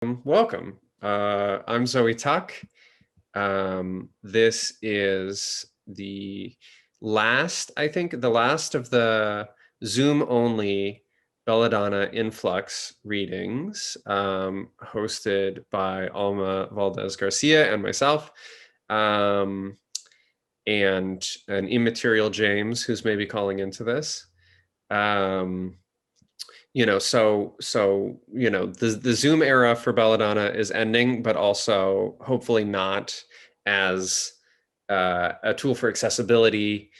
Welcome. I'm Zoe Tuck. This is the last, I think, the last of the Zoom-only Belladonna In-Flux readings, hosted by Alma Valdez Garcia and myself, and an immaterial James, who's maybe calling into this. The Zoom era for Belladonna is ending, but also hopefully not as a tool for accessibility.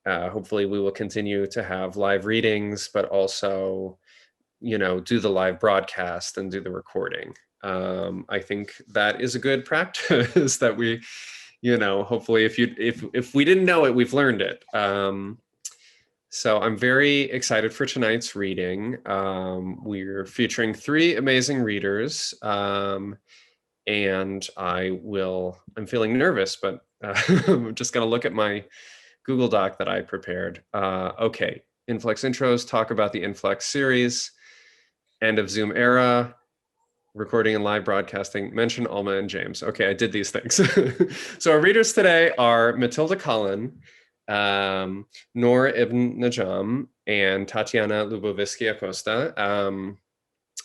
Hopefully we will continue to have live readings, but also, do the live broadcast and do the recording. I think that is a good practice that we, hopefully if we didn't know it, we've learned it. So I'm very excited for tonight's reading. We're featuring three amazing readers, and I'm feeling nervous, but I'm just gonna look at my Google Doc that I prepared. Okay, Influx intros, talk about the Influx series, end of Zoom era, recording and live broadcasting, mention Alma and James. Okay, I did these things. So our readers today are Mathilda Cullen, Noor Ibn Najam, and Tatiana Luboviski-Acosta.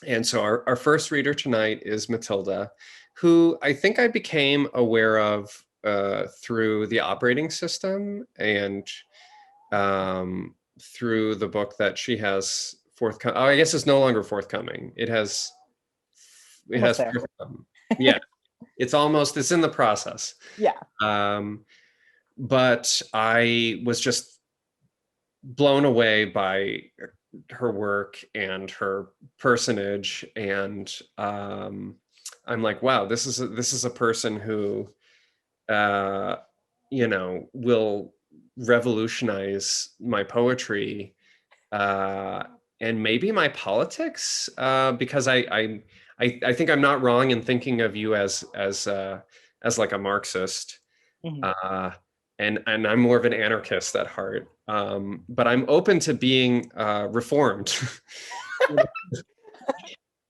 And so our first reader tonight is Matilda, who I think I became aware of through the operating system and through the book that she has forthcoming. Oh, I guess it's no longer forthcoming. It has forthcome. Yeah, it's in the process. Yeah. But I was just blown away by her work and her personage, and I'm like, wow, this is a person who will revolutionize my poetry and maybe my politics, because I think I'm not wrong in thinking of you as like a Marxist. Mm-hmm. And I'm more of an anarchist at heart, but I'm open to being reformed.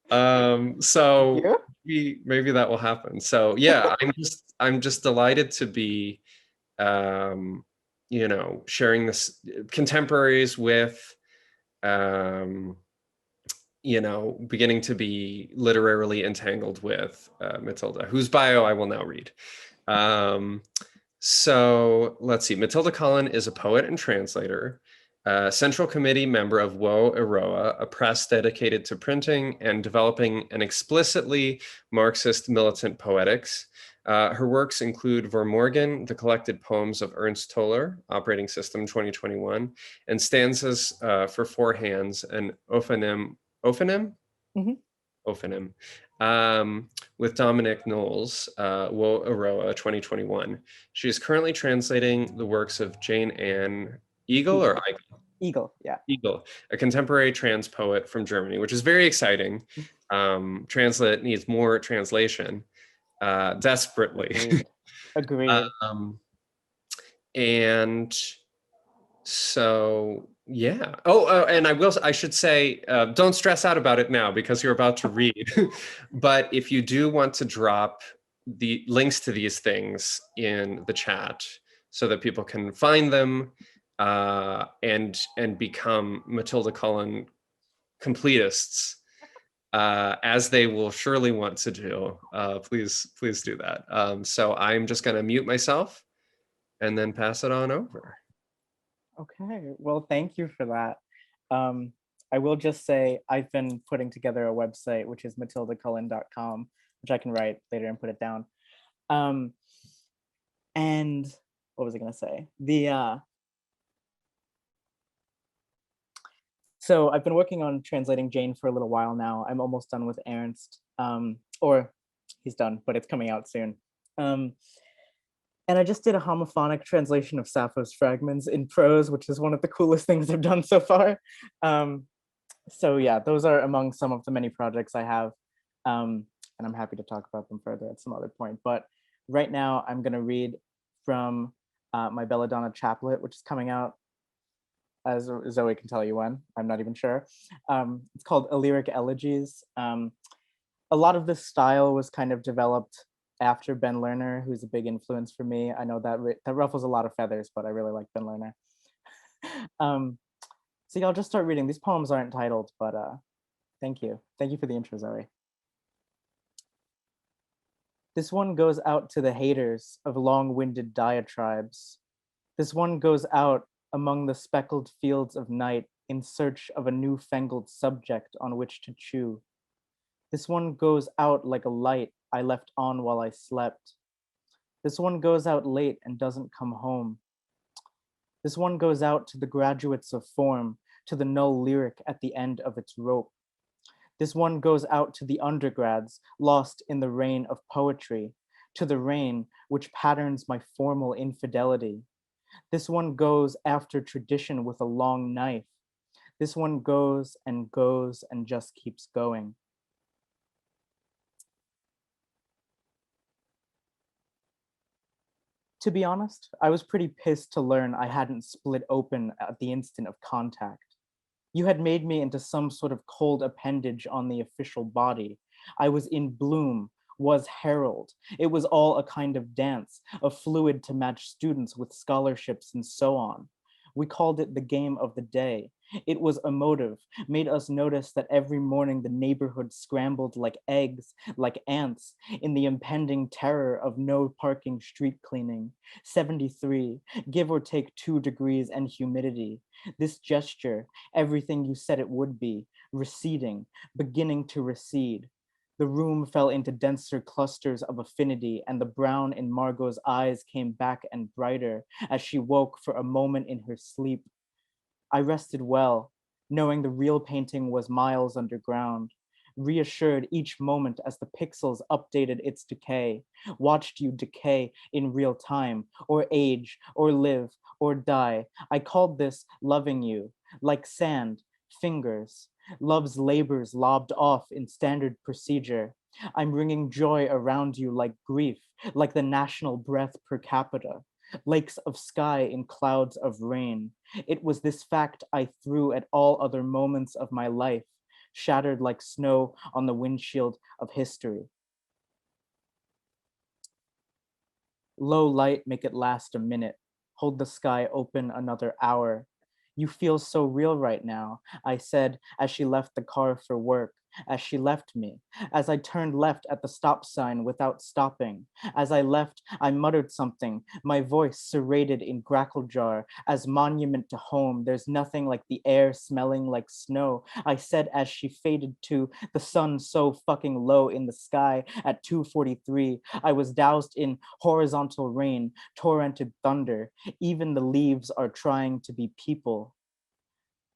So maybe that will happen. So yeah, I'm just delighted to be, sharing this contemporaries with, beginning to be literarily entangled with Matilda, whose bio I will now read. So let's see. Matilda Cullen is a poet and translator, Central Committee member of Woe Eroa, a press dedicated to printing and developing an explicitly Marxist militant poetics. Her works include Vormorgen, the collected poems of Ernst Toller, Operating System 2021, and Stanzas for Four Hands, and Ophanim? Mm-hmm. Ophanim. With Dominick Knowles, Woe Eroa 2021. She is currently translating the works of Jayne-Ann Igel, yeah. Igel, a contemporary trans poet from Germany, which is very exciting. Translate needs more translation, desperately. Agreed. And so, yeah. And I should say, don't stress out about it now because you're about to read. But if you do want to drop the links to these things in the chat so that people can find them and become Matilda Cullen completists, as they will surely want to do, please do that. So I'm just going to mute myself and then pass it on over. Okay, well, thank you for that. I will just say I've been putting together a website, which is matildacullen.com, which I can write later and put it down. And what was I going to say? So I've been working on translating Jane for a little while now. I'm almost done with Ernst, or he's done, but it's coming out soon. And I just did a homophonic translation of Sappho's Fragments in prose, which is one of the coolest things I've done so far. So yeah, those are among some of the many projects I have. And I'm happy to talk about them further at some other point. But right now I'm gonna read from my Belladonna chaplet, which is coming out, as Zoe can tell you when, I'm not even sure. It's called A Lyric Elegies. a lot of this style was kind of developed after Ben Lerner, who's a big influence for me. I know that that ruffles a lot of feathers, but I really like Ben Lerner. So yeah, I'll just start reading. These poems aren't titled, but thank you. Thank you for the intro, Zoe. This one goes out to the haters of long-winded diatribes. This one goes out among the speckled fields of night in search of a newfangled subject on which to chew. This one goes out like a light I left on while I slept. This one goes out late and doesn't come home. This one goes out to the graduates of form, to the null lyric at the end of its rope. This one goes out to the undergrads lost in the rain of poetry, to the rain which patterns my formal infidelity. This one goes after tradition with a long knife. This one goes and just keeps going. To be honest, I was pretty pissed to learn I hadn't split open at the instant of contact. You had made me into some sort of cold appendage on the official body. I was in bloom, was herald. It was all a kind of dance, a fluid to match students with scholarships and so on. We called it the game of the day. It was emotive, made us notice that every morning the neighborhood scrambled like eggs, like ants, in the impending terror of no parking street cleaning. 73, give or take 2 degrees and humidity. This gesture, everything you said it would be, receding, beginning to recede. The room fell into denser clusters of affinity, and the brown in Margot's eyes came back and brighter as she woke for a moment in her sleep. I rested well, knowing the real painting was miles underground, reassured each moment as the pixels updated its decay, watched you decay in real time, or age, or live, or die. I called this loving you, like sand, fingers, love's labors lobbed off in standard procedure. I'm bringing joy around you like grief, like the national breath per capita, lakes of sky in clouds of rain. It was this fact I threw at all other moments of my life, shattered like snow on the windshield of history. Low light, make it last a minute. Hold the sky open another hour. You feel so real right now, I said as she left the car for work, as she left me, as I turned left at the stop sign without stopping. As I left, I muttered something, my voice serrated in grackle jar, as monument to home, there's nothing like the air smelling like snow. I said as she faded to the sun so fucking low in the sky at 2:43. I was doused in horizontal rain, torrented thunder. Even the leaves are trying to be people.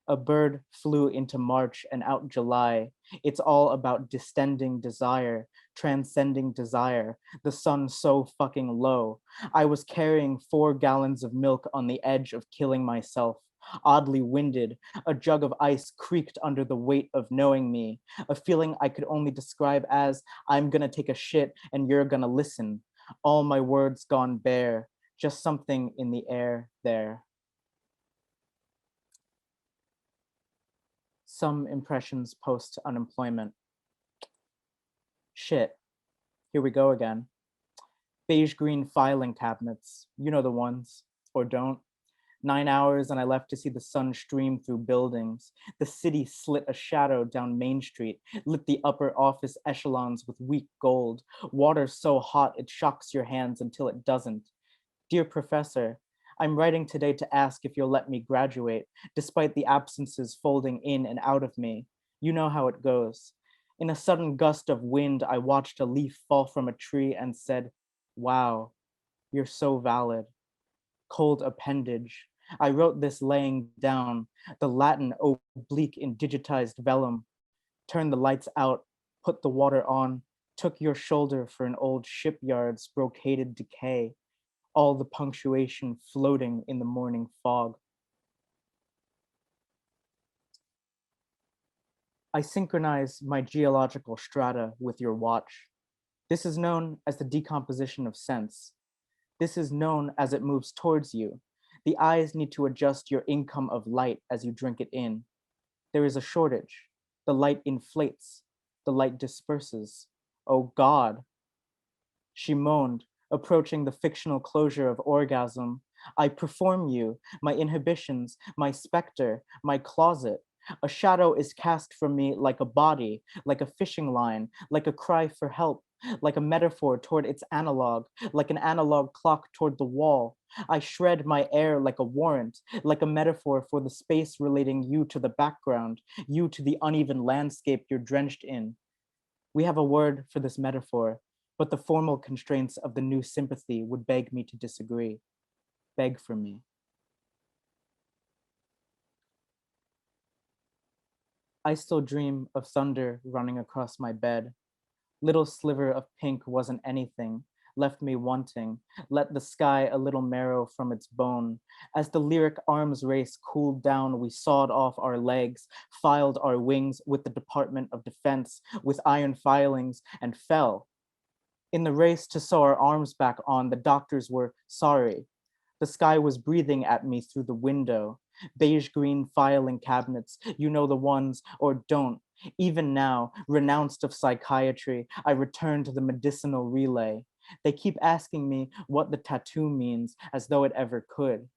A bird flew into March and out July. It's all about distending desire, transcending desire. The sun so fucking low. I was carrying 4 gallons of milk on the edge of killing myself. Oddly winded, a jug of ice creaked under the weight of knowing me. A feeling I could only describe as, I'm gonna take a shit and you're gonna listen. All my words gone bare, just something in the air there. Some impressions post-unemployment. Shit, here we go again. Beige green filing cabinets, you know the ones, or don't. 9 hours and I left to see the sun stream through buildings. The city slit a shadow down Main Street, lit the upper office echelons with weak gold. Water so hot it shocks your hands until it doesn't. Dear Professor, I'm writing today to ask if you'll let me graduate, despite the absences folding in and out of me. You know how it goes. In a sudden gust of wind, I watched a leaf fall from a tree and said, wow, you're so valid. Cold appendage. I wrote this laying down, the Latin oblique in digitized vellum. Turn the lights out, put the water on, took your shoulder for an old shipyard's brocaded decay. All the punctuation floating in the morning fog. I synchronize my geological strata with your watch. This is known as the decomposition of sense. This is known as it moves towards you. The eyes need to adjust your income of light as you drink it in. There is a shortage. The light inflates. The light disperses. Oh God. She moaned, approaching the fictional closure of orgasm. I perform you, my inhibitions, my specter, my closet. A shadow is cast from me like a body, like a fishing line, like a cry for help, like a metaphor toward its analog, like an analog clock toward the wall. I shred my air like a warrant, like a metaphor for the space relating you to the background, you to the uneven landscape you're drenched in. We have a word for this metaphor, but the formal constraints of the new sympathy would beg me to disagree. Beg for me. I still dream of thunder running across my bed. Little sliver of pink wasn't anything, left me wanting, let the sky a little marrow from its bone. As the lyric arms race cooled down, we sawed off our legs, filed our wings with the Department of Defense, with iron filings, and fell. In the race to sew our arms back on, the doctors were sorry. The sky was breathing at me through the window. Beige green filing cabinets, you know the ones, or don't. Even now, renounced of psychiatry, I return to the medicinal relay. They keep asking me what the tattoo means, as though it ever could.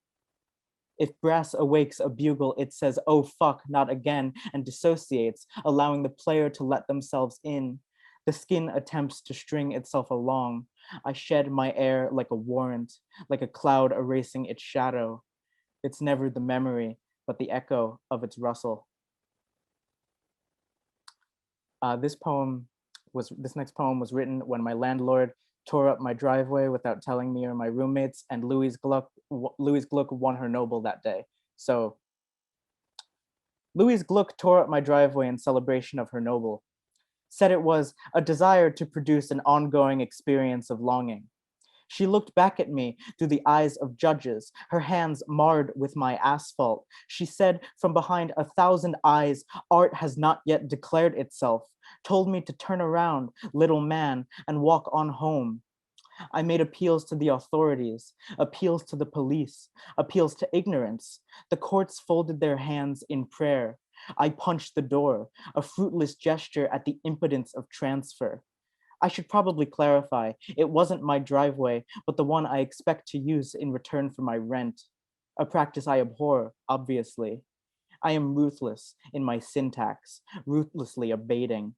If brass awakes a bugle, it says, oh fuck, not again, and dissociates, allowing the player to let themselves in. The skin attempts to string itself along. I shed my air like a warrant, like a cloud erasing its shadow. It's never the memory, but the echo of its rustle. This next poem was written when my landlord tore up my driveway without telling me or my roommates, and Louise Gluck won her Nobel that day. So Louise Gluck tore up my driveway in celebration of her Nobel, said it was a desire to produce an ongoing experience of longing. She looked back at me through the eyes of judges, her hands marred with my asphalt. She said from behind 1,000 eyes, art has not yet declared itself, told me to turn around, little man, and walk on home. I made appeals to the authorities, appeals to the police, appeals to ignorance. The courts folded their hands in prayer. I punched the door, a fruitless gesture at the impotence of transfer. I should probably clarify, it wasn't my driveway, but the one I expect to use in return for my rent. A practice I abhor, obviously. I am ruthless in my syntax, ruthlessly abating.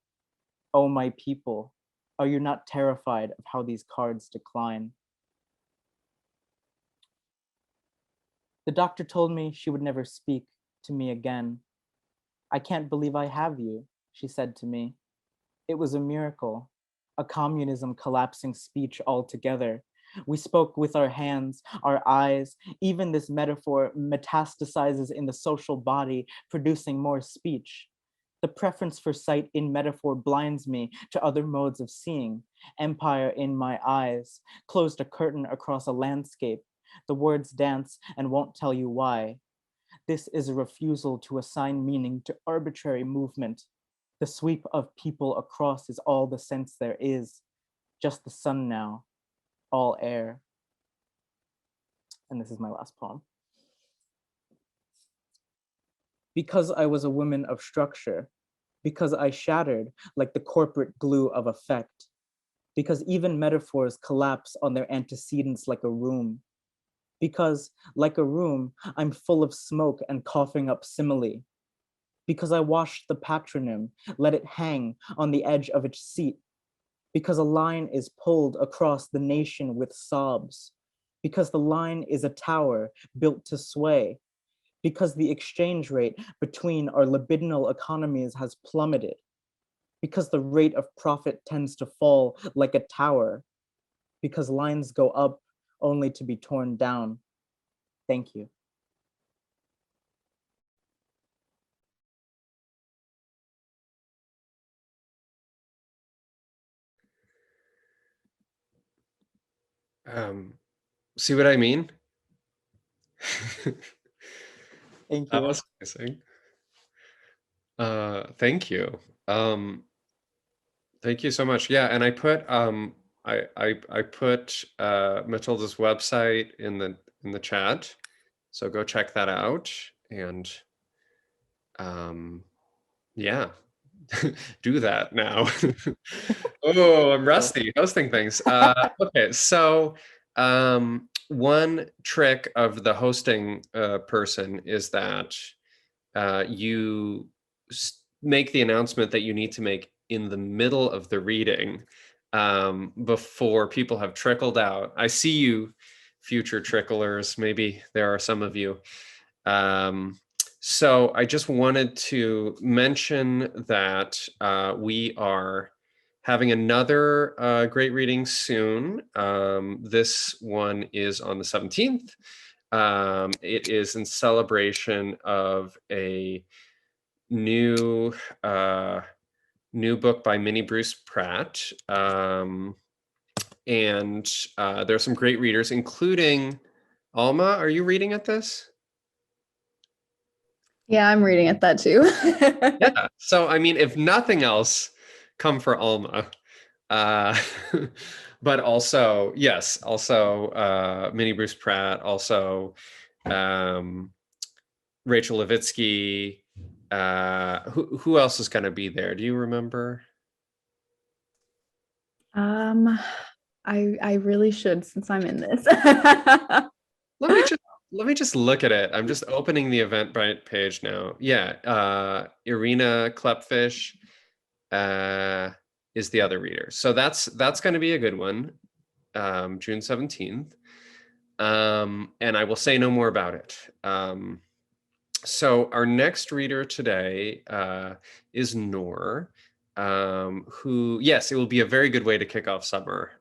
Oh, my people, are you not terrified of how these cards decline? The doctor told me she would never speak to me again. I can't believe I have you, she said to me. It was a miracle, a communism collapsing speech altogether. We spoke with our hands, our eyes. Even this metaphor metastasizes in the social body, producing more speech. The preference for sight in metaphor blinds me to other modes of seeing. Empire in my eyes, closed a curtain across a landscape. The words dance and won't tell you why. This is a refusal to assign meaning to arbitrary movement. The sweep of people across is all the sense there is. Just the sun now, all air. And this is my last poem. Because I was a woman of structure, because I shattered like the corporate glue of effect, because even metaphors collapse on their antecedents like a room, because, like a room, I'm full of smoke and coughing up simile, because I washed the patronym, let it hang on the edge of its seat, because a line is pulled across the nation with sobs, because the line is a tower built to sway, because the exchange rate between our libidinal economies has plummeted, because the rate of profit tends to fall like a tower, because lines go up only to be torn down. Thank you. See what I mean? Thank That you. was amazing. Thank you. Thank you so much. Yeah, and I put I put Matilda's website in the chat, so go check that out. And yeah, do that now. Oh, I'm rusty hosting things. Okay, so one trick of the hosting person is that you make the announcement that you need to make in the middle of the reading before people have trickled out. I see you, future tricklers. Maybe there are some of you. So I just wanted to mention that we are having another great reading soon. This one is on the 17th. It is in celebration of a new book by Minnie Bruce Pratt. And there's some great readers, including Alma. Are you reading at this? Yeah, I'm reading at that too. Yeah. So, I mean, if nothing else, come for Alma. But also, yes, also Minnie Bruce Pratt, also Rachel Levitsky. Who else is going to be there? Do you remember? I really should, since I'm in this. Let me just look at it. I'm just opening the Eventbrite page now. Yeah, Irina Klepfish is the other reader. So that's going to be a good one. June 17th. And I will say no more about it. So our next reader today is Noor, who, yes, it will be a very good way to kick off summer.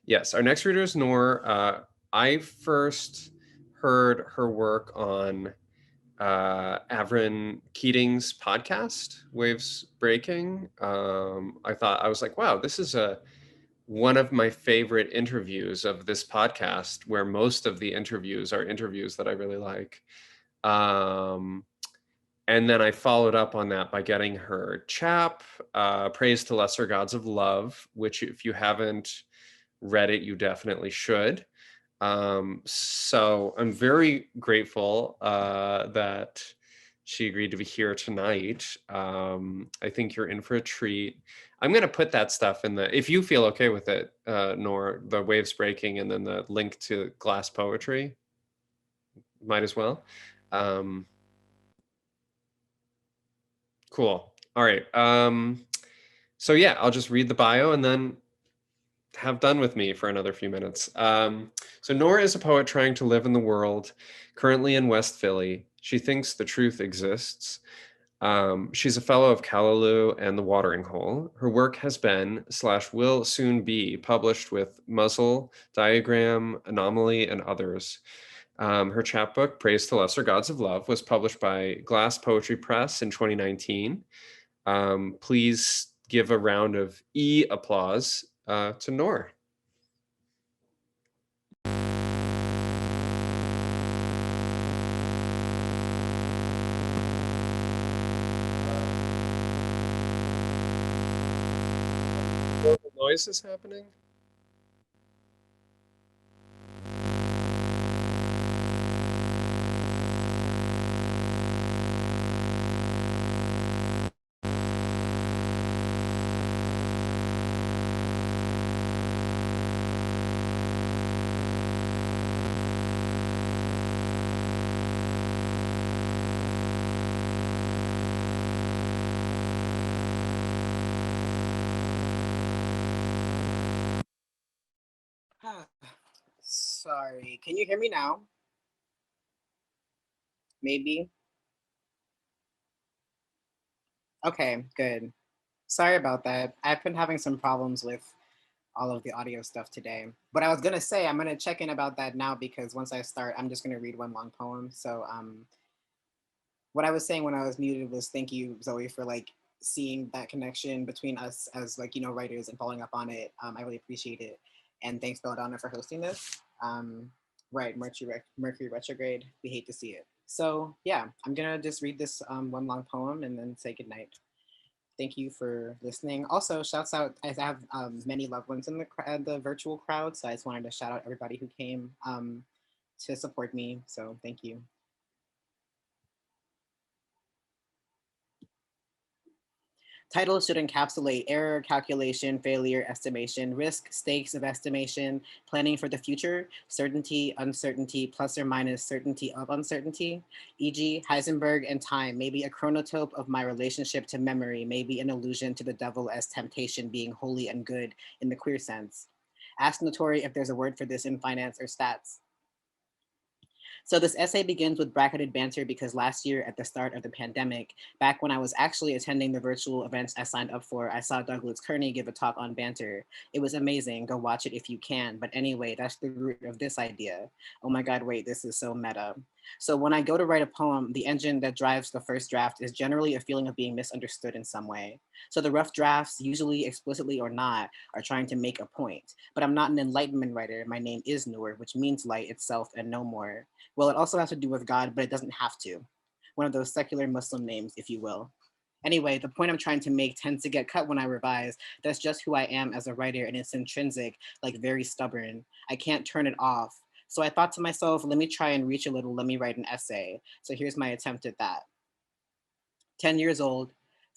Yes, our next reader is Noor. I first heard her work on Avron Keating's podcast, Waves Breaking. I was like, wow, this is one of my favorite interviews of this podcast, where most of the interviews are interviews that I really like. And then I followed up on that by getting her chap, Praise to Lesser Gods of Love, which if you haven't read it, you definitely should. So I'm very grateful that she agreed to be here tonight. I think you're in for a treat. I'm going to put that stuff in if you feel okay with it, Noor, the Waves Breaking and then the link to Glass Poetry. Might as well. Cool. All right. So yeah, I'll just read the bio and then have done with me for another few minutes. So Noor is a poet trying to live in the world, currently in West Philly. She thinks the truth exists. She's a fellow of Callaloo and The Watering Hole. Her work has been / will soon be published with Muzzle, Diagram, ANMLY, and others. Her chapbook, Praise to Lesser Gods of Love, was published by Glass Poetry Press in 2019. Please give a round of applause to Noor. What noise is happening? Sorry, can you hear me now? Maybe. Okay, good. Sorry about that. I've been having some problems with all of the audio stuff today. But I was gonna say, I'm gonna check in about that now, because once I start, I'm just gonna read one long poem. So what I was saying when I was muted was thank you, Zoe, for like seeing that connection between us as like, writers and following up on it. I really appreciate it. And thanks, Belladonna, for hosting this. Right, Mercury retrograde, we hate to see it. So yeah, I'm gonna just read this one long poem and then say goodnight. Thank you for listening. Also, shouts out, I have many loved ones in the virtual crowd, so I just wanted to shout out everybody who came to support me, so thank you. Titles should encapsulate error, calculation, failure, estimation, risk, stakes of estimation, planning for the future, certainty, uncertainty, plus or minus certainty of uncertainty, e.g. Heisenberg and time may be a chronotope of my relationship to memory, may be an allusion to the devil as temptation being holy and good in the queer sense. Ask Notori if there's a word for this in finance or stats. So this essay begins with bracketed banter because last year at the start of the pandemic, back when I was actually attending the virtual events I signed up for, I saw Douglas Kearney give a talk on banter. It was amazing, go watch it if you can. But anyway, that's the root of this idea. Oh my God, wait, this is so meta. So when I go to write a poem, the engine that drives the first draft is generally a feeling of being misunderstood in some way. So the rough drafts, usually explicitly or not, are trying to make a point. But I'm not an enlightenment writer. My name is Noor, which means light itself and no more. Well, it also has to do with God, but it doesn't have to. One of those secular Muslim names, if you will. Anyway, the point I'm trying to make tends to get cut when I revise. That's just who I am as a writer, and it's intrinsic, like very stubborn. I can't turn it off. So I thought to myself, let me try and reach a little, let me write an essay. So here's my attempt at that. 10 years old,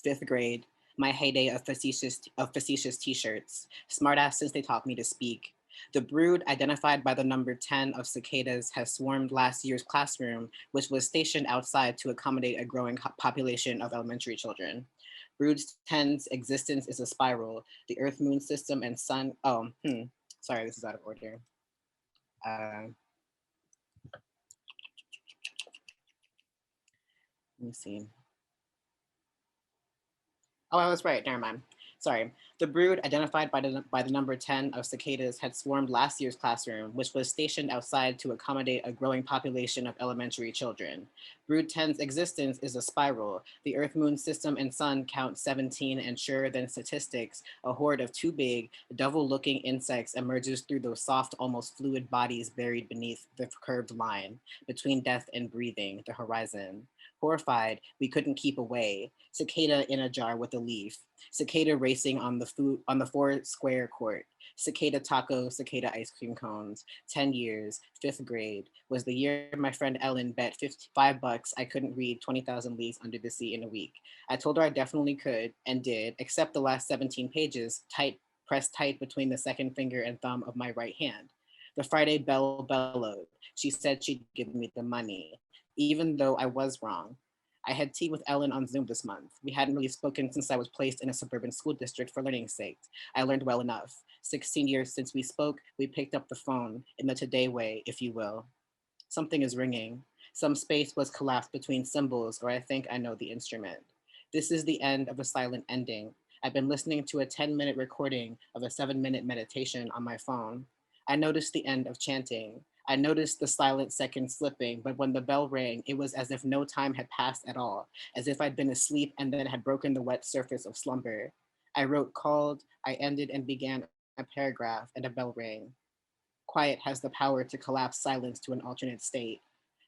5th grade, my heyday of facetious t-shirts, smartass since they taught me to speak. The brood identified by the number 10 of cicadas has swarmed last year's classroom, which was stationed outside to accommodate a growing population of elementary children. Brood 10's existence is a spiral. The Earth, Moon system and sun, sorry, this is out of order. Let me see. Oh, I was right, never mind. Sorry. The brood identified by the number 10 of cicadas had swarmed last year's classroom, which was stationed outside to accommodate a growing population of elementary children. Brood 10's existence is a spiral. The Earth, Moon system and sun count 17, and surer than statistics, a horde of too big, devil-looking insects emerges through those soft, almost fluid bodies buried beneath the curved line, between death and breathing, the horizon. Horrified, we couldn't keep away. Cicada in a jar with a leaf. Cicada racing on the 4 square court. Cicada taco, cicada ice cream cones. 10 years, 5th grade, was the year my friend Ellen bet $55 I couldn't read 20,000 Leagues Under the Sea in a week. I told her I definitely could and did, except the last 17 pages, pressed tight between the second finger and thumb of my right hand. The Friday bell bellowed. She said she'd give me the money, even though I was wrong. I had tea with Ellen on Zoom this month. We hadn't really spoken since I was placed in a suburban school district for learning's sake. I learned well enough. 16 years since we spoke, we picked up the phone, in the today way, if you will. Something is ringing. Some space was collapsed between symbols, or I think I know the instrument. This is the end of a silent ending. I've been listening to a 10-minute recording of a 7-minute meditation on my phone. I noticed the end of chanting. I noticed the silent second slipping, but when the bell rang, it was as if no time had passed at all, as if I'd been asleep and then had broken the wet surface of slumber. I wrote called, I ended and began a paragraph, and a bell rang. Quiet has the power to collapse silence to an alternate state.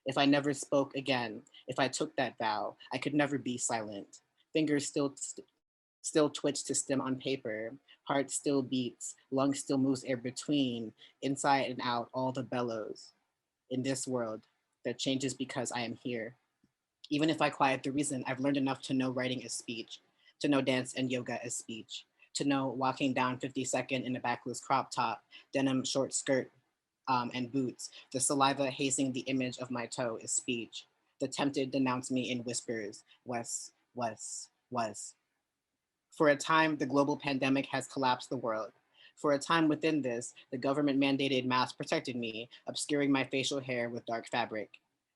If I never spoke again, if I took that vow, I could never be silent. Fingers still twitch to stem on paper, heart still beats, lungs still moves air between, inside and out, all the bellows. In this world that changes because I am here. Even if I quiet the reason, I've learned enough to know writing is speech, to know dance and yoga is speech, to know walking down 52nd in a backless crop top, denim short skirt and boots, the saliva hazing the image of my toe is speech. The tempted denounce me in whispers, was. For a time, the global pandemic has collapsed the world. For a time within this, the government mandated masks protected me, obscuring my facial hair with dark fabric.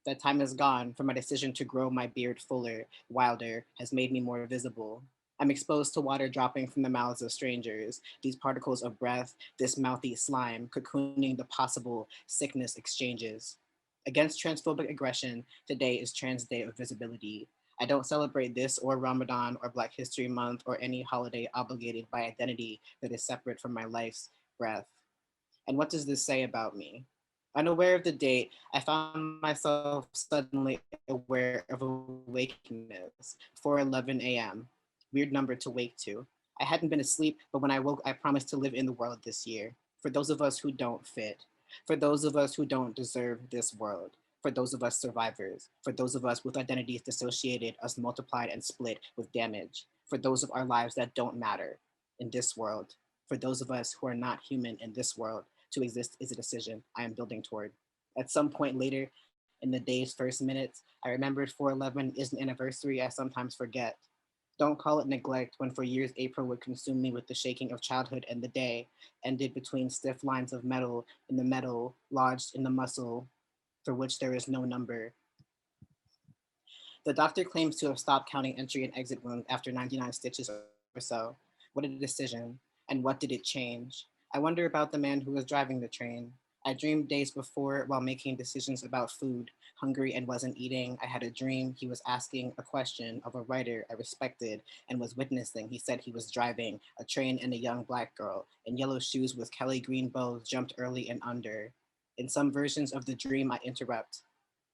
That time is gone, for my decision to grow my beard fuller, wilder, has made me more visible. I'm exposed to water dropping from the mouths of strangers, these particles of breath, this mouthy slime, cocooning the possible sickness exchanges. Against transphobic aggression, today is Trans Day of Visibility. I don't celebrate this or Ramadan or Black History Month or any holiday obligated by identity that is separate from my life's breath. And what does this say about me? Unaware of the date, I found myself suddenly aware of awakeness, 4:11 a.m. Weird number to wake to. I hadn't been asleep, but when I woke, I promised to live in the world this year. For those of us who don't fit, for those of us who don't deserve this world, for those of us survivors, for those of us with identities dissociated, us multiplied and split with damage. for those of our lives that don't matter in this world, for those of us who are not human in this world. To exist is a decision I am building toward. At some point later, in the day's first minutes, I remembered 4/11 is an anniversary I sometimes forget. Don't call it neglect when for years April would consume me with the shaking of childhood, and the day ended between stiff lines of metal in the metal lodged in the muscle for which there is no number. The doctor claims to have stopped counting entry and exit wounds after 99 stitches or so. What a decision, and what did it change? I wonder about the man who was driving the train. I dreamed days before while making decisions about food, hungry and wasn't eating. I had a dream he was asking a question of a writer I respected and was witnessing. He said he was driving a train, and a young Black girl in yellow shoes with Kelly green bows jumped early and under. In some versions of the dream, I interrupt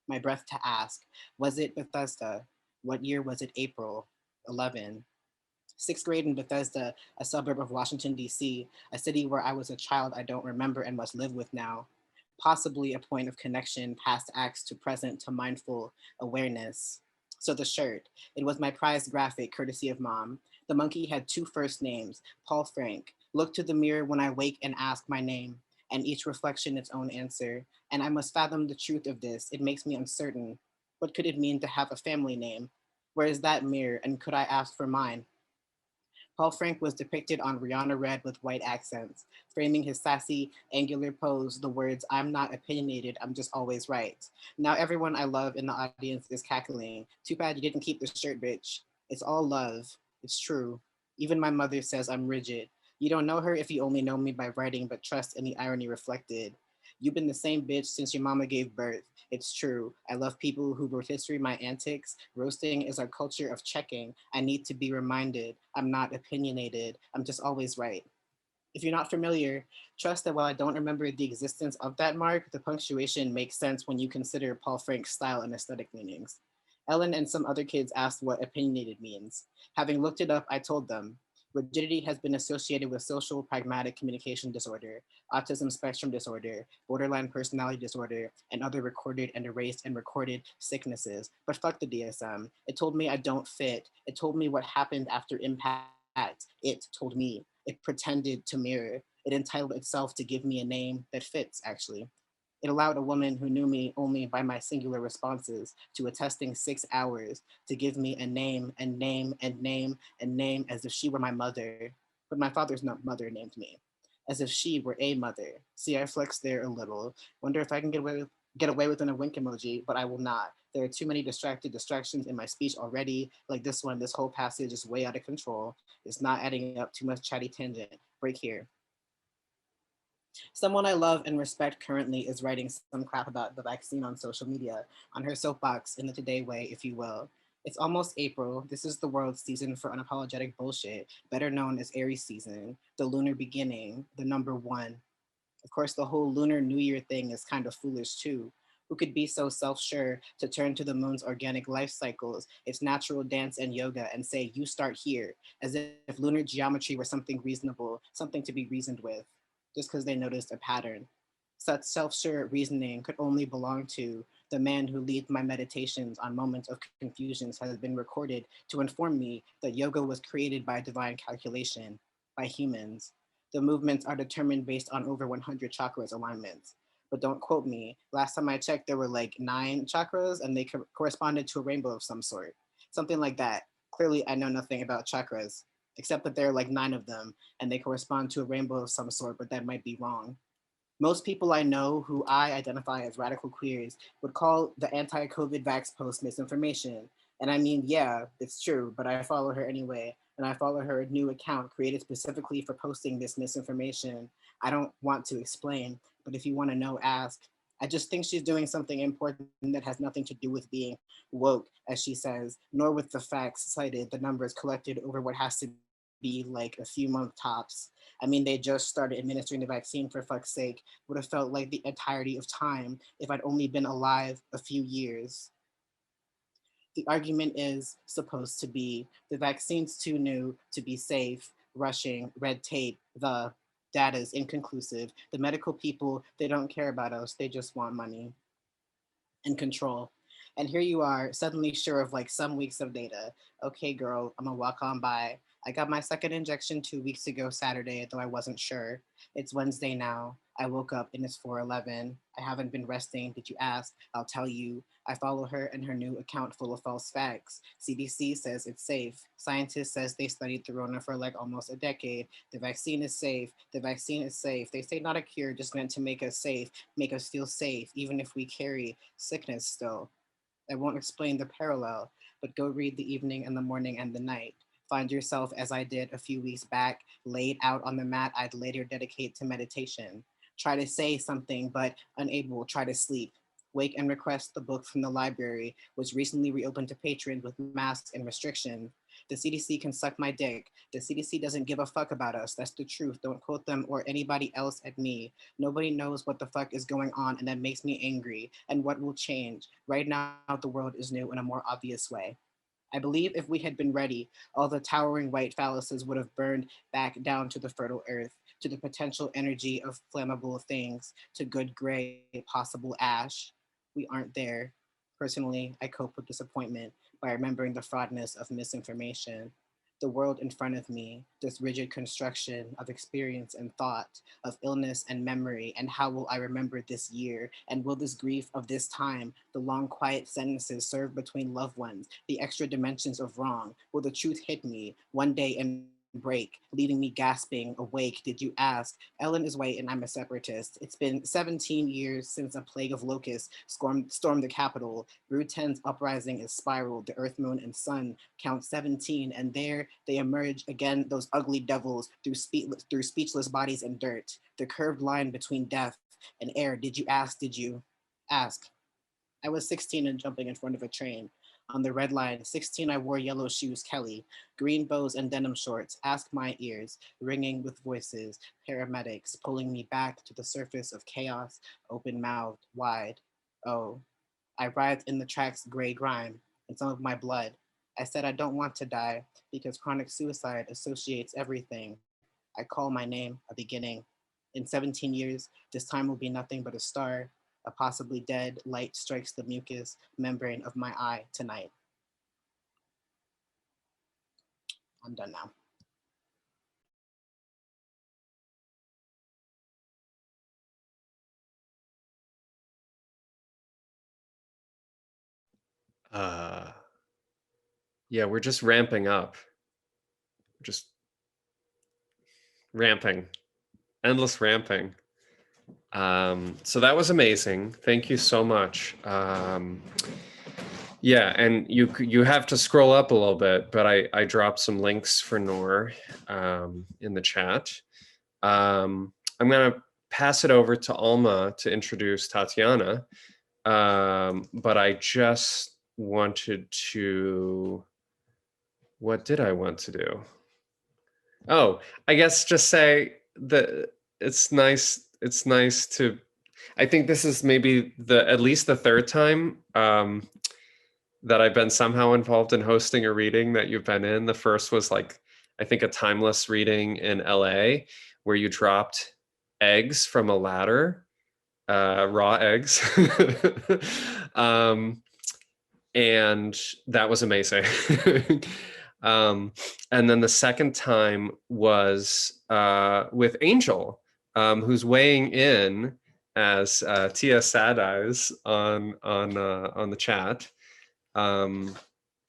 my breath to ask, was it Bethesda? What year was it? April 11. Sixth grade in Bethesda, a suburb of Washington, D.C., a city where I was a child I don't remember and must live with now. Possibly a point of connection, past acts to present to mindful awareness. So the shirt, it was my prized graphic, courtesy of mom. The monkey had two first names, Paul Frank. Look to the mirror when I wake and ask my name, and each reflection its own answer. And I must fathom the truth of this. It makes me uncertain. What could it mean to have a family name? Where is that mirror, and could I ask for mine? Paul Frank was depicted on Rihanna Red with white accents, framing his sassy, angular pose the words, I'm not opinionated, I'm just always right. Now everyone I love in the audience is cackling. Too bad you didn't keep the shirt, bitch. It's all love. It's true. Even my mother says I'm rigid. You don't know her if you only know me by writing, but trust in the irony reflected. You've been the same bitch since your mama gave birth. It's true. I love people who rotisserie my antics. Roasting is our culture of checking. I need to be reminded. I'm not opinionated. I'm just always right. If you're not familiar, trust that while I don't remember the existence of that mark, the punctuation makes sense when you consider Paul Frank's style and aesthetic meanings. Ellen and some other kids asked what opinionated means. Having looked it up, I told them. Rigidity has been associated with social pragmatic communication disorder, autism spectrum disorder, borderline personality disorder, and other recorded and erased and recorded sicknesses. But fuck the DSM. It told me I don't fit. It told me what happened after impact. It told me. It pretended to mirror. It entitled itself to give me a name that fits, actually. It allowed a woman who knew me only by my singular responses to a testing 6 hours to give me a name and name and name and name as if she were my mother. But my father's mother named me, as if she were a mother. See, I flexed there a little. Wonder if I can get away with a wink emoji, but I will not. There are too many distractions in my speech already. Like this one, this whole passage is way out of control. It's not adding up, too much chatty tangent. Break here. Someone I love and respect currently is writing some crap about the vaccine on social media, on her soapbox in the Today way, if you will. It's almost April. This is the world's season for unapologetic bullshit, better known as Aries season, the lunar beginning, the number one. Of course, the whole Lunar New Year thing is kind of foolish too. Who could be so self-sure to turn to the moon's organic life cycles, its natural dance and yoga, and say, you start here, as if lunar geometry were something reasonable, something to be reasoned with, just because they noticed a pattern. Such self-sure reasoning could only belong to the man who leads my meditations on moments of confusions has been recorded to inform me that yoga was created by divine calculation, by humans. The movements are determined based on over 100 chakras alignments. But don't quote me. Last time I checked, there were like 9 chakras and they corresponded to a rainbow of some sort. Something like that. Clearly, I know nothing about chakras, except that there are like 9 of them and they correspond to a rainbow of some sort, but that might be wrong. Most people I know who I identify as radical queers would call the anti-COVID vax post misinformation. And I mean, yeah, it's true, but I follow her anyway. And I follow her new account created specifically for posting this misinformation. I don't want to explain, but if you want to know, ask. I just think she's doing something important that has nothing to do with being woke, as she says, nor with the facts cited, the numbers collected over what has to be like a few months tops. I mean, they just started administering the vaccine, for fuck's sake. Would have felt like the entirety of time if I'd only been alive a few years. The argument is supposed to be the vaccine's too new to be safe, rushing, red tape, the data is inconclusive. The medical people, they don't care about us, they just want money and control. And here you are, suddenly sure of like some weeks of data. Okay, girl, I'm gonna walk on by. I got my second injection 2 weeks ago Saturday, though I wasn't sure. It's Wednesday now. I woke up and it's 4:11. I haven't been resting. Did you ask? I'll tell you. I follow her and her new account full of false facts. CDC says it's safe. Scientists says they studied the Rona for like almost a decade. The vaccine is safe. The vaccine is safe. They say not a cure, just meant to make us safe, make us feel safe, even if we carry sickness still. I won't explain the parallel, but go read the evening and the morning and the night. Find yourself, as I did a few weeks back, laid out on the mat I'd later dedicate to meditation. Try to say something, but unable, try to sleep. Wake and request the book from the library, which recently reopened to patrons with masks and restrictions. The CDC can suck my dick. The CDC doesn't give a fuck about us. That's the truth. Don't quote them or anybody else at me. Nobody knows what the fuck is going on, and that makes me angry. And what will change? Right now, the world is new in a more obvious way. I believe if we had been ready, all the towering white phalluses would have burned back down to the fertile earth, to the potential energy of flammable things, to good gray possible ash. We aren't there. Personally, I cope with disappointment by remembering the fraudness of misinformation. The world in front of me, this rigid construction of experience and thought, of illness and memory, and how will I remember this year? And will this grief of this time, the long quiet sentences served between loved ones, the extra dimensions of wrong, will the truth hit me one day and break, leaving me gasping, awake? Did you ask? Ellen is white and I'm a separatist. It's been 17 years since a plague of locusts stormed the Capitol. Brood 10's uprising is spiraled. The earth, moon, and sun count 17, and there they emerge again, those ugly devils through speechless bodies and dirt. The curved line between death and air. Did you ask? Did you ask? I was 16 and jumping in front of a train. On the red line, 16, I wore yellow shoes, Kelly, green bows and denim shorts, ask my ears, ringing with voices, paramedics, pulling me back to the surface of chaos, open-mouthed, wide. Oh, I writhed in the track's gray grime and some of my blood. I said I don't want to die because chronic suicide associates everything. I call my name a beginning. In 17 years, this time will be nothing but a star. A possibly dead light strikes the mucous membrane of my eye tonight. I'm done now. Yeah, we're just ramping up. Just ramping. Endless ramping. So that was amazing. Thank you so much. Yeah, and you have to scroll up a little bit, but I dropped some links for Noor in the chat. I'm gonna pass it over to Alma to introduce Tatiana, but I just wanted to, what did I want to do? Oh, I guess just say that it's nice to, I think this is maybe at least the third time that I've been somehow involved in hosting a reading that you've been in. The first was like, I think a timeless reading in LA where you dropped eggs from a ladder, raw eggs. And that was amazing. And then the second time was with Angel, who's weighing in as Tia Sad Eyes on the chat. And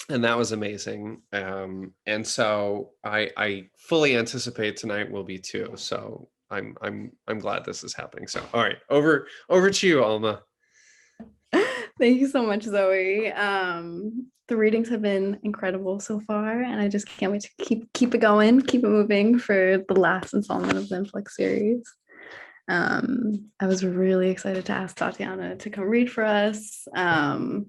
that was amazing. And so I fully anticipate tonight will be too. So I'm glad this is happening. So all right, over to you, Alma. Thank you so much, Zoe. The readings have been incredible so far, and I just can't wait to keep it going, keep it moving for the last installment of the In-Flux series. I was really excited to ask Tatiana to come read for us. I've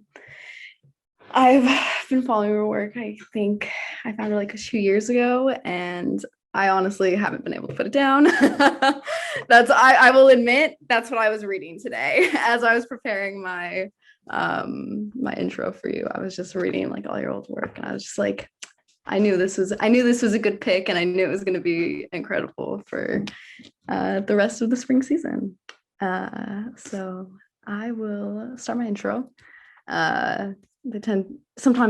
been following her work. I think I found her like a few years ago, and I honestly haven't been able to put it down. I will admit that's what I was reading today as I was preparing my my intro for you. I was just reading like all your old work, and I was just like, I knew this was a good pick, and I knew it was going to be incredible for the rest of the spring season. So I will start my intro. Sometimes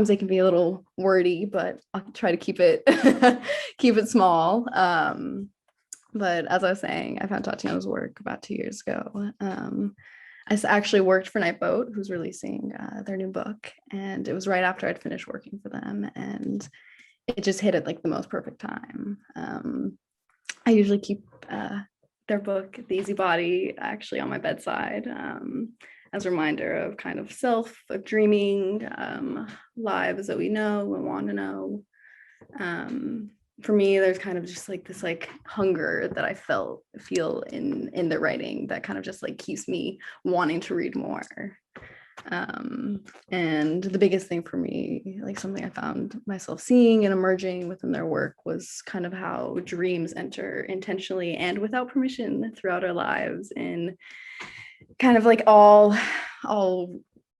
they can be a little wordy, but I'll try to keep it keep it small. But as I was saying, I found Tatiana's work about 2 years ago. I actually worked for Nightboat, who's releasing their new book, and it was right after I'd finished working for them, and it just hit at like the most perfect time. I usually keep their book, The Easy Body, actually on my bedside as a reminder of kind of self, of dreaming, lives that we know and want to know. For me, there's kind of just like this like hunger that I feel in the writing that kind of just like keeps me wanting to read more. And the biggest thing for me, like something I found myself seeing and emerging within their work, was kind of how dreams enter intentionally and without permission throughout our lives, in kind of like all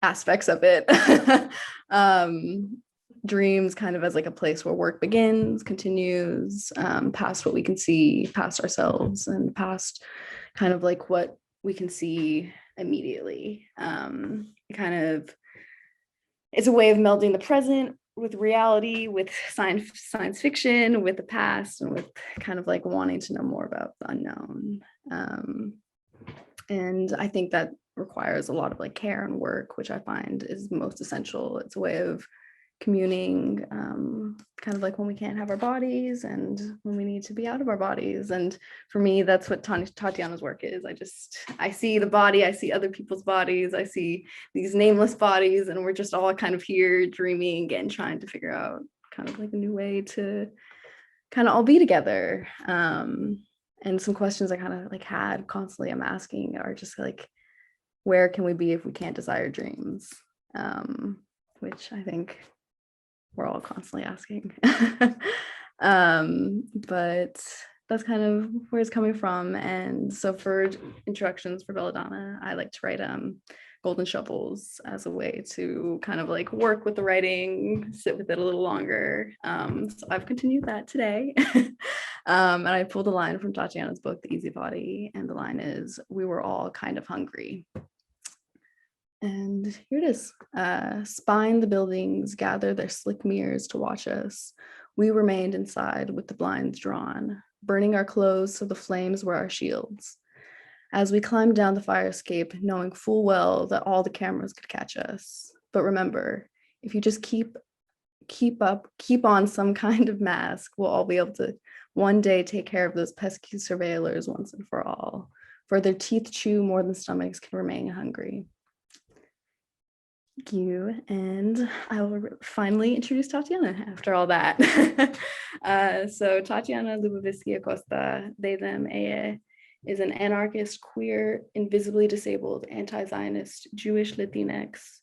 aspects of it. Dreams kind of as like a place where work begins, continues, past what we can see, past ourselves, and past kind of like what we can see immediately. It's a way of melding the present with reality, with science fiction, with the past, and with kind of like wanting to know more about the unknown. And I think that requires a lot of like care and work, which I find is most essential. It's a way of communing, kind of like when we can't have our bodies and when we need to be out of our bodies. And for me, that's what Tatiana's work is. I see the body, I see other people's bodies, I see these nameless bodies, and we're just all kind of here dreaming and trying to figure out kind of like a new way to kind of all be together. And some questions I kind of like had constantly I'm asking are just like, where can we be if we can't desire dreams? Which I think we're all constantly asking. But that's kind of where it's coming from. And so for introductions for Belladonna, I like to write golden shovels as a way to kind of like work with the writing, sit with it a little longer. So I've continued that today. And I pulled a line from Tatiana's book, The Easy Body, and the line is, "We were all kind of hungry." And here it is. Spine the buildings, gather their slick mirrors to watch us. We remained inside with the blinds drawn, burning our clothes so the flames were our shields. As we climbed down the fire escape, knowing full well that all the cameras could catch us. But remember, if you just keep on some kind of mask, we'll all be able to one day take care of those pesky surveillors once and for all. For their teeth chew more than stomachs can remain hungry. Thank you. And I will finally introduce Tatiana after all that. So Tatiana Luboviski-Acosta, they, them, is an anarchist, queer, invisibly disabled, anti-Zionist, Jewish Latinx,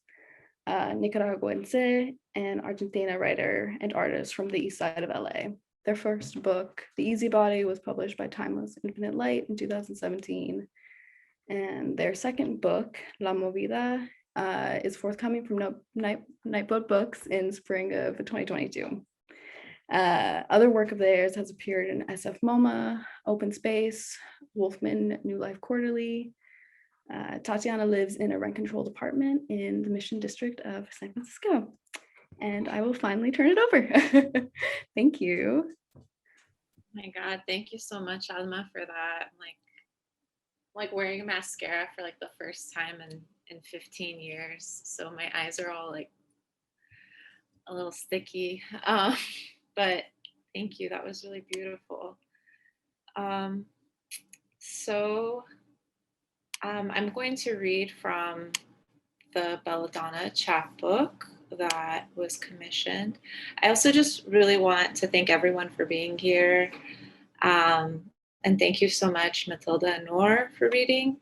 Nicaraguense, and Argentina writer and artist from the east side of LA. Their first book, The Easy Body, was published by Timeless Infinite Light in 2017. And their second book, La Movida, is forthcoming from Nightboat Books in spring of 2022. Other work of theirs has appeared in SF MoMA, Open Space, Wolfman New Life Quarterly. Tatiana lives in a rent-controlled apartment in the Mission District of San Francisco. And I will finally turn it over. Thank you. Oh my God, thank you so much, Alma, for that. I'm like wearing a mascara for like the first time in 15 years. So my eyes are all like a little sticky. But thank you, that was really beautiful. So I'm going to read from the Belladonna chapbook that was commissioned. I also just really want to thank everyone for being here. And thank you so much, Matilda and Noor, for reading.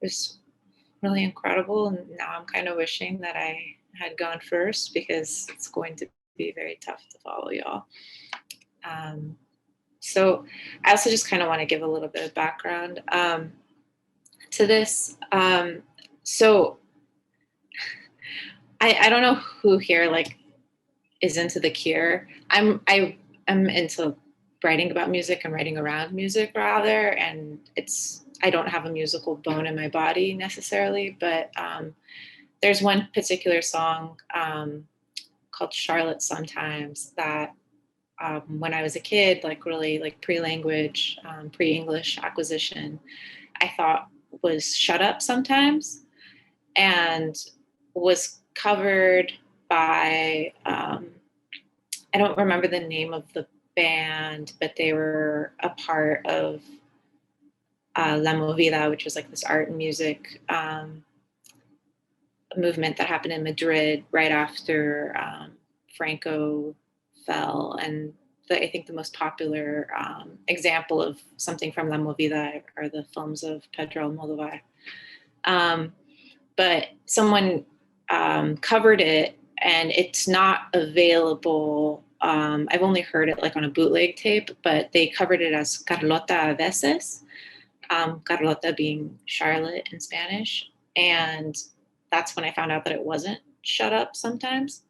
It was really incredible. And now I'm kind of wishing that I had gone first, because it's going to be very tough to follow y'all. So I also just kind of want to give a little bit of background to this. So I don't know who here like is into The Cure. I'm into writing about music and writing around music rather, and I don't have a musical bone in my body necessarily, but there's one particular song called Charlotte Sometimes that when I was a kid, like really like pre-language, pre-English acquisition, I thought was Shut Up Sometimes, and was covered by, I don't remember the name of the band, but they were a part of La Movida, which was like this art and music movement that happened in Madrid right after Franco fell. And I think the most popular example of something from La Movida are the films of Pedro Almodovar. But someone covered it, and it's not available. I've only heard it like on a bootleg tape, but they covered it as Carlotta a veces, Carlotta being Charlotte in Spanish. And that's when I found out that it wasn't Shut Up Sometimes.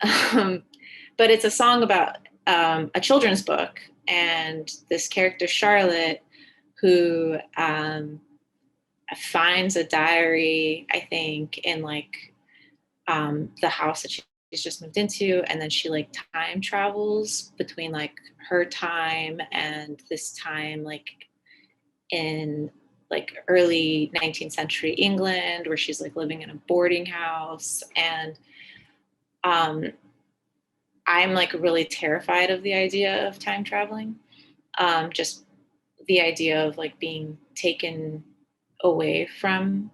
But it's a song about a children's book, and this character Charlotte, who finds a diary, I think, in like the house that she's just moved into, and then she like time travels between like her time and this time, like in like early 19th century England, where she's like living in a boarding house. And I'm like really terrified of the idea of time traveling. Just the idea of like being taken away from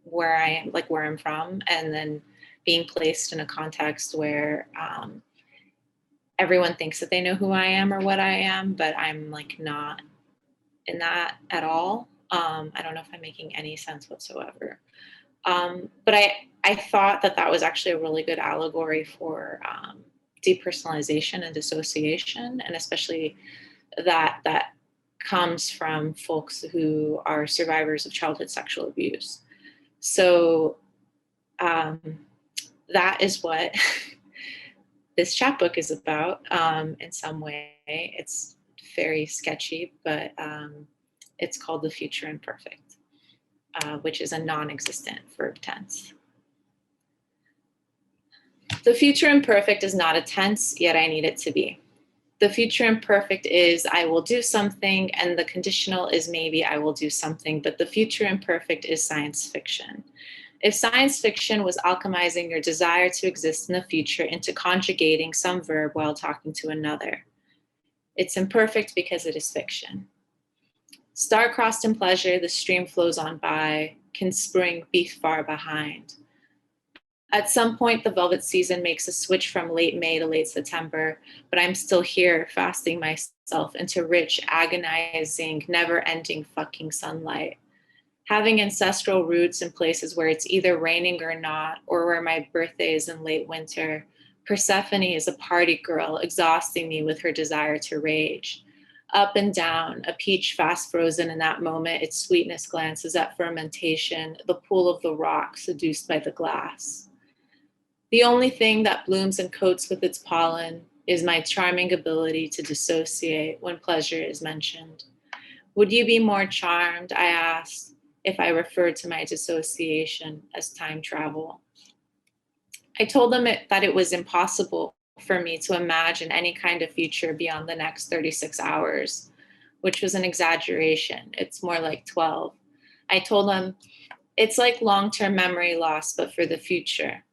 where I am, like where I'm from, and then being placed in a context where everyone thinks that they know who I am or what I am, but I'm like not in that at all. I don't know if I'm making any sense whatsoever. But I thought that that was actually a really good allegory for depersonalization and dissociation, and especially that comes from folks who are survivors of childhood sexual abuse. So that is what this chapbook is about in some way. It's very sketchy, but it's called The Future Imperfect, which is a non-existent verb tense. The future imperfect is not a tense, yet I need it to be. The future imperfect is I will do something, and the conditional is maybe I will do something, but the future imperfect is science fiction. If science fiction was alchemizing your desire to exist in the future into conjugating some verb while talking to another, it's imperfect because it is fiction. Star-crossed in pleasure, the stream flows on by, can spring be far behind. At some point, the velvet season makes a switch from late May to late September, but I'm still here, fasting myself into rich, agonizing, never-ending fucking sunlight. Having ancestral roots in places where it's either raining or not, or where my birthday is in late winter, Persephone is a party girl, exhausting me with her desire to rage. Up and down, a peach fast frozen in that moment, its sweetness glances at fermentation, the pool of the rock seduced by the glass. The only thing that blooms and coats with its pollen is my charming ability to dissociate when pleasure is mentioned. Would you be more charmed, I asked, if I referred to my dissociation as time travel? I told them that it was impossible for me to imagine any kind of future beyond the next 36 hours, which was an exaggeration. It's more like 12. I told them, it's like long-term memory loss, but for the future.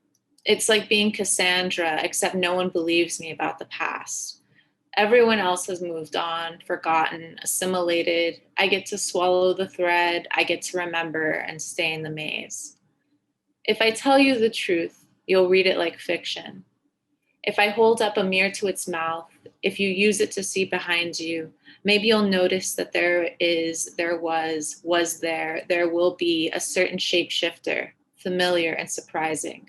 It's like being Cassandra, except no one believes me about the past. Everyone else has moved on, forgotten, assimilated. I get to swallow the thread. I get to remember and stay in the maze. If I tell you the truth, you'll read it like fiction. If I hold up a mirror to its mouth, if you use it to see behind you, maybe you'll notice that there will be a certain shapeshifter, familiar and surprising.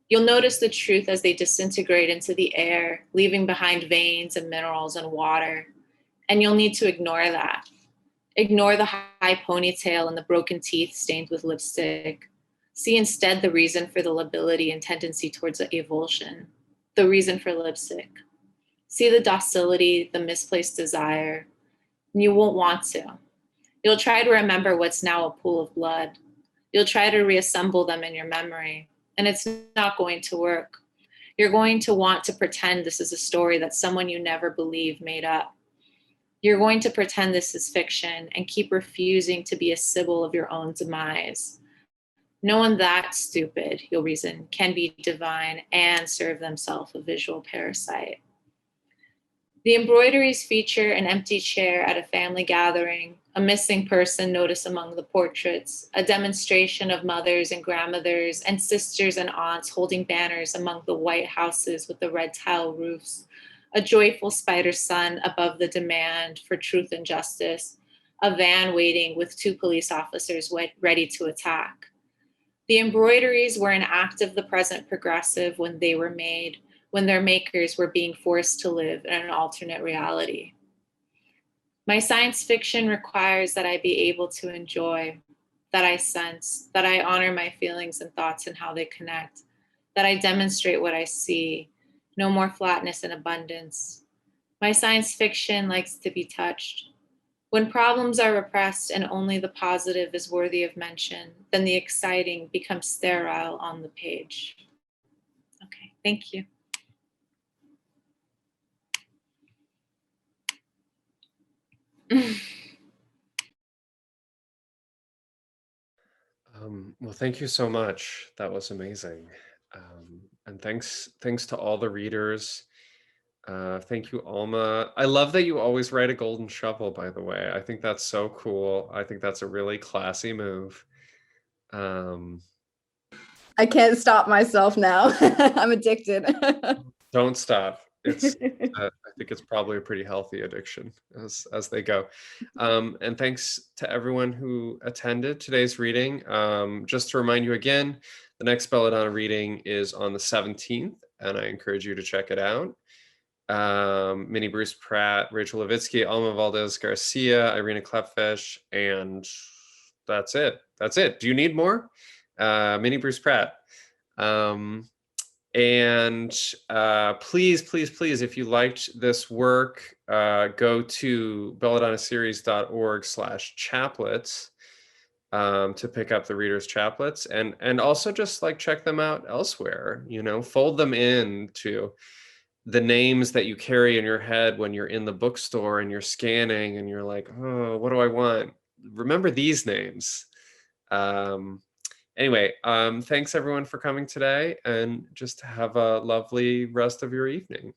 You'll notice the truth as they disintegrate into the air, leaving behind veins and minerals and water. And you'll need to ignore that. Ignore the high ponytail and the broken teeth stained with lipstick. See instead the reason for the lability and tendency towards avulsion, the reason for lipstick. See the docility, the misplaced desire. And you won't want to. You'll try to remember what's now a pool of blood. You'll try to reassemble them in your memory, and it's not going to work. You're going to want to pretend this is a story that someone you never believed made up. You're going to pretend this is fiction and keep refusing to be a sybil of your own demise. No one that stupid, you'll reason, can be divine and serve themselves a visual parasite. The embroideries feature an empty chair at a family gathering, a missing person noticed among the portraits, a demonstration of mothers and grandmothers and sisters and aunts holding banners among the white houses with the red tile roofs, a joyful spider sun above the demand for truth and justice, a van waiting with 2 police officers ready to attack. The embroideries were an act of the present progressive when they were made, when their makers were being forced to live in an alternate reality. My science fiction requires that I be able to enjoy, that I sense, that I honor my feelings and thoughts and how they connect, that I demonstrate what I see, no more flatness and abundance. My science fiction likes to be touched. When problems are repressed and only the positive is worthy of mention, then the exciting becomes sterile on the page. Okay, thank you. Well, thank you so much. That was amazing. And thanks to all the readers. Thank you, Alma. I love that you always write a golden shovel, by the way. I think that's so cool. I think that's a really classy move. I can't stop myself now. I'm addicted. Don't stop. It's I think it's probably a pretty healthy addiction as they go. And thanks to everyone who attended today's reading. Just to remind you again, the next Belladonna reading is on the 17th, and I encourage you to check it out. Minnie Bruce Pratt, Rachel Levitsky, Alma Valdez Garcia, Irina Klepfish, and that's it. That's it. Do you need more? Minnie Bruce Pratt. And please, if you liked this work, go to belladonnaseries.org/chaplets to pick up the readers' chaplets, and also just like check them out elsewhere. You know, fold them into the names that you carry in your head when you're in the bookstore and you're scanning and you're like, oh, what do I want? Remember these names. Anyway, thanks everyone for coming today, and just have a lovely rest of your evening.